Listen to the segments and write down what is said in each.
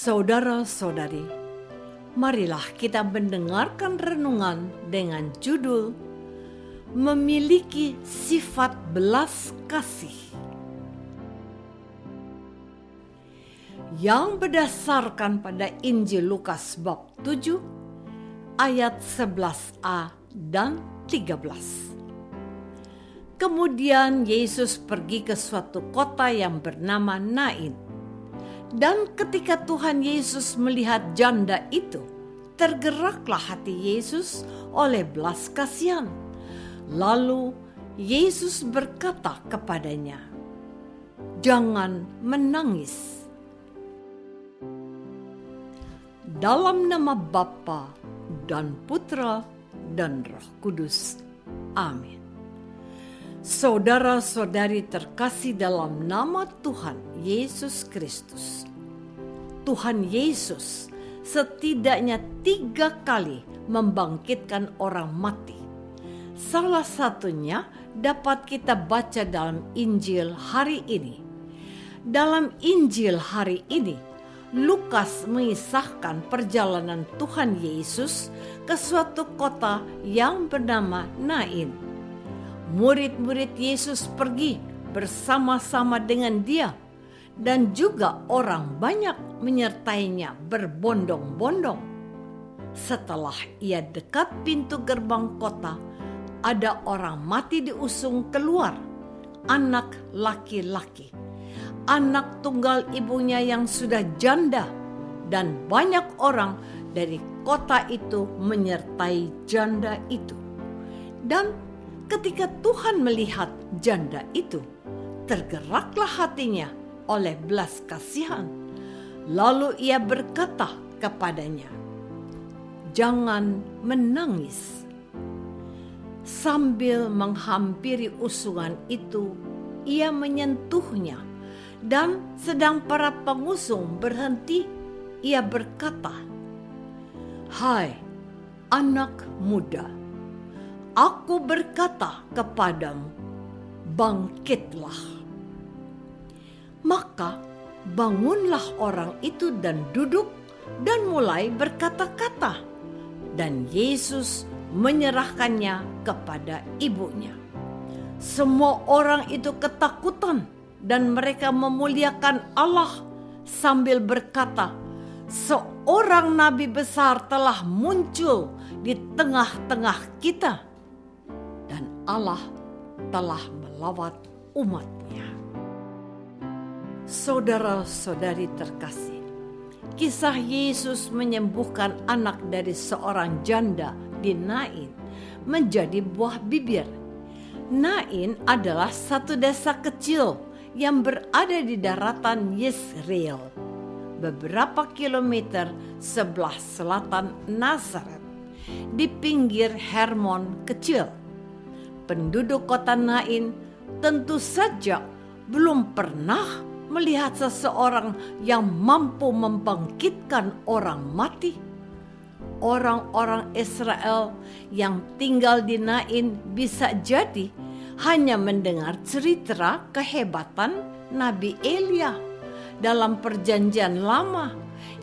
Saudara-saudari, marilah kita mendengarkan renungan dengan judul Memiliki Sifat Belas Kasih, yang berdasarkan pada Injil Lukas bab 7 ayat 11a dan 13. Kemudian Yesus pergi ke suatu kota yang bernama Nain. Dan ketika Tuhan Yesus melihat janda itu, tergeraklah hati Yesus oleh belas kasihan. Lalu Yesus berkata kepadanya, "Jangan menangis." Dalam nama Bapa dan Putra dan Roh Kudus. Amin. Saudara-saudari terkasih dalam nama Tuhan Yesus Kristus. Tuhan Yesus setidaknya 3 kali membangkitkan orang mati. Salah satunya dapat kita baca dalam Injil hari ini. Dalam Injil hari ini, Lukas mengisahkan perjalanan Tuhan Yesus ke suatu kota yang bernama Nain. Murid-murid Yesus pergi bersama-sama dengan dia, dan juga orang banyak menyertainya berbondong-bondong. Setelah ia dekat pintu gerbang kota, ada orang mati diusung keluar, anak laki-laki, anak tunggal ibunya yang sudah janda, dan banyak orang dari kota itu menyertai janda itu. Dan ketika Tuhan melihat janda itu, tergeraklah hatinya oleh belas kasihan. Lalu ia berkata kepadanya, "Jangan menangis." Sambil menghampiri usungan itu, ia menyentuhnya, dan sedang para pengusung berhenti, ia berkata, "Hai anak muda, Aku berkata kepadamu, bangkitlah." Maka bangunlah orang itu dan duduk dan mulai berkata-kata, dan Yesus menyerahkannya kepada ibunya. Semua orang itu ketakutan dan mereka memuliakan Allah sambil berkata, "Seorang nabi besar telah muncul di tengah-tengah kita, dan Allah telah melawat umat-Nya." Saudara-saudari terkasih, kisah Yesus menyembuhkan anak dari seorang janda di Nain menjadi buah bibir. Nain adalah satu desa kecil yang berada di daratan Yesreel, beberapa kilometer sebelah selatan Nazaret, di pinggir Hermon kecil. Penduduk kota Nain tentu saja belum pernah melihat seseorang yang mampu membangkitkan orang mati. Orang-orang Israel yang tinggal di Nain bisa jadi hanya mendengar cerita kehebatan Nabi Elia dalam Perjanjian Lama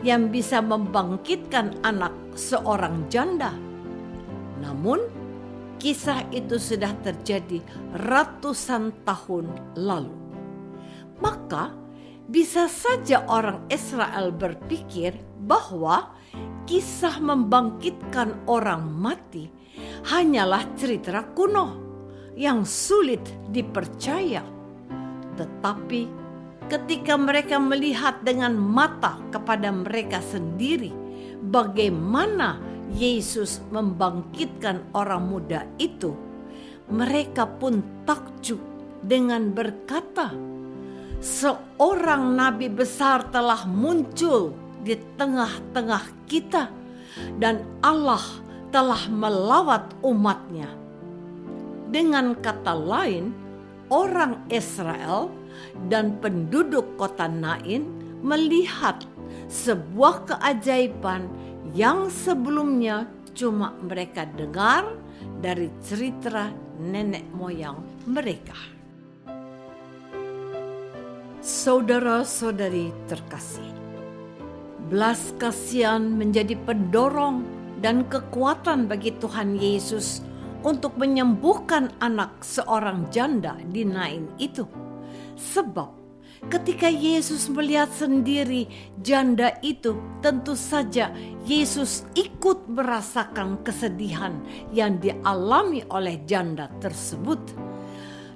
yang bisa membangkitkan anak seorang janda. Namun, kisah itu sudah terjadi ratusan tahun lalu. Maka, bisa saja orang Israel berpikir bahwa kisah membangkitkan orang mati hanyalah cerita kuno yang sulit dipercaya. Tetapi ketika mereka melihat dengan mata kepada mereka sendiri bagaimana Yesus membangkitkan orang muda itu, mereka pun takjub dengan berkata, "Seorang nabi besar telah muncul di tengah-tengah kita, dan Allah telah melawat umat-Nya." Dengan kata lain, orang Israel dan penduduk kota Nain melihat sebuah keajaiban yang sebelumnya cuma mereka dengar dari cerita nenek moyang mereka. Saudara-saudari terkasih, Belas kasihan menjadi pendorong dan kekuatan bagi Tuhan Yesus untuk menyembuhkan anak seorang janda di Nain itu. Sebab ketika Yesus melihat sendiri janda itu, tentu saja Yesus ikut merasakan kesedihan yang dialami oleh janda tersebut.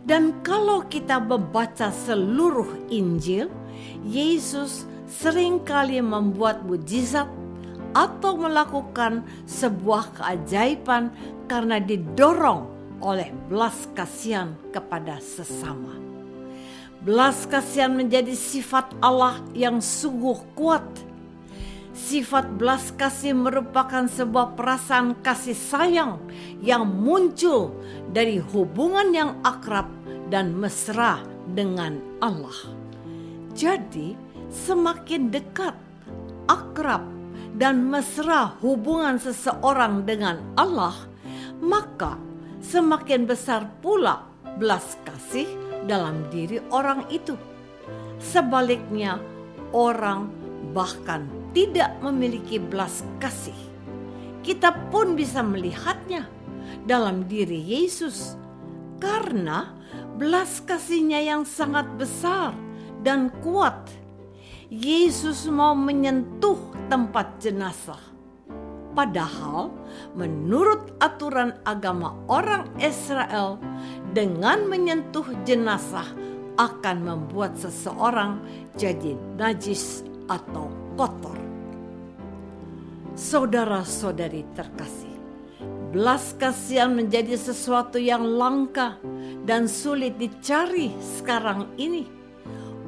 Dan kalau kita membaca seluruh Injil, Yesus seringkali membuat mujizat atau melakukan sebuah keajaiban karena didorong oleh belas kasihan kepada sesama. Belas kasihan menjadi sifat Allah yang sungguh kuat. Sifat belas kasih merupakan sebuah perasaan kasih sayang yang muncul dari hubungan yang akrab dan mesra dengan Allah. Jadi, semakin dekat, akrab, dan mesra hubungan seseorang dengan Allah, maka semakin besar pula belas kasih dalam diri orang itu. Sebaliknya, orang bahkan tidak memiliki belas kasih, kita pun bisa melihatnya dalam diri Yesus, karena belas kasihnya yang sangat besar dan kuat. Yesus mau menyentuh tempat jenazah. Padahal menurut aturan agama orang Israel, dengan menyentuh jenazah akan membuat seseorang jadi najis atau kotor. Saudara-saudari terkasih, belas kasihan menjadi sesuatu yang langka dan sulit dicari sekarang ini.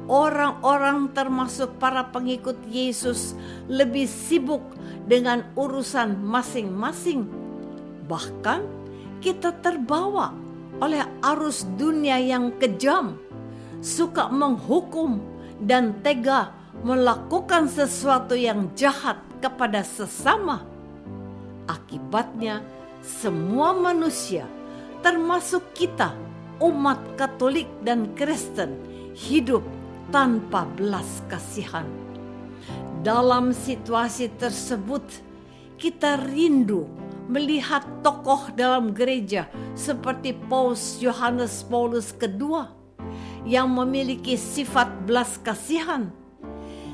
Orang-orang termasuk para pengikut Yesus lebih sibuk dengan urusan masing-masing. Bahkan kita terbawa oleh arus dunia yang kejam, suka menghukum dan tega melakukan sesuatu yang jahat kepada sesama. Akibatnya semua manusia, termasuk kita, umat Katolik dan Kristen, hidup tanpa belas kasihan. Dalam situasi tersebut, kita rindu melihat tokoh dalam gereja seperti Paus Yohanes Paulus II yang memiliki sifat belas kasihan.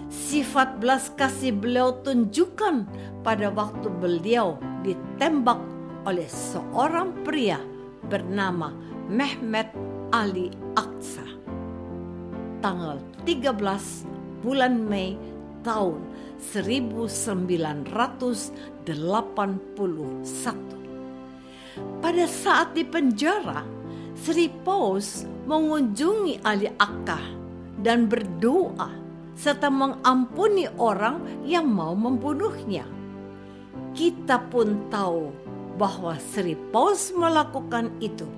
Sifat belas kasih beliau tunjukkan pada waktu beliau ditembak oleh seorang pria bernama Mehmet Ali Aqsa. Tanggal 13 bulan Mei tahun 1981. Pada saat di penjara, Sri Paus mengunjungi Ali Aqsa dan berdoa serta mengampuni orang yang mau membunuhnya. Kita pun tahu bahwa Sri Paus melakukan itu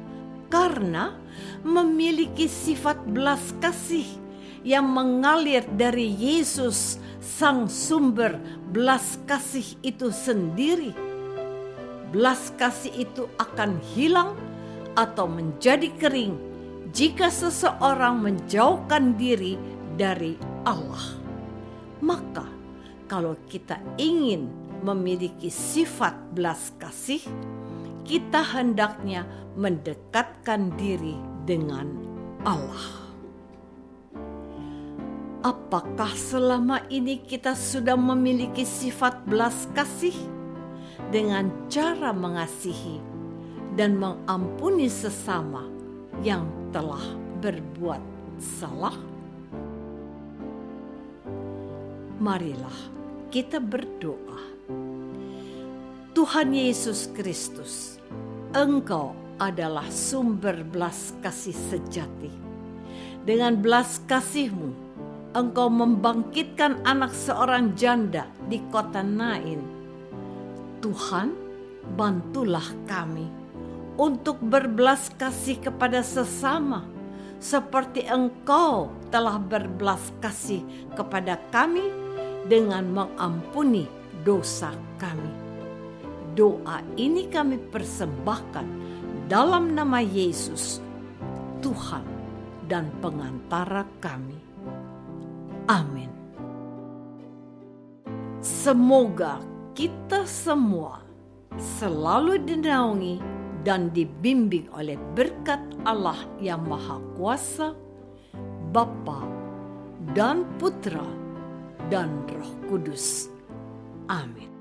karena memiliki sifat belas kasih yang mengalir dari Yesus, sang sumber belas kasih itu sendiri. Belas kasih itu akan hilang atau menjadi kering jika seseorang menjauhkan diri dari Allah. Maka kalau kita ingin memiliki sifat belas kasih, kita hendaknya mendekatkan diri dengan Allah. Apakah selama ini kita sudah memiliki sifat belas kasih dengan cara mengasihi dan mengampuni sesama yang telah berbuat salah? Marilah kita berdoa. Tuhan Yesus Kristus, Engkau adalah sumber belas kasih sejati. Dengan belas kasih-Mu, Engkau membangkitkan anak seorang janda di kota Nain. Tuhan, bantulah kami untuk berbelas kasih kepada sesama, seperti Engkau telah berbelas kasih kepada kami dengan mengampuni dosa kami. Doa ini kami persembahkan dalam nama Yesus, Tuhan dan pengantara kami. Amin. Semoga kita semua selalu dinaungi dan dibimbing oleh berkat Allah yang Maha Kuasa, Bapa dan Putra dan Roh Kudus. Amin.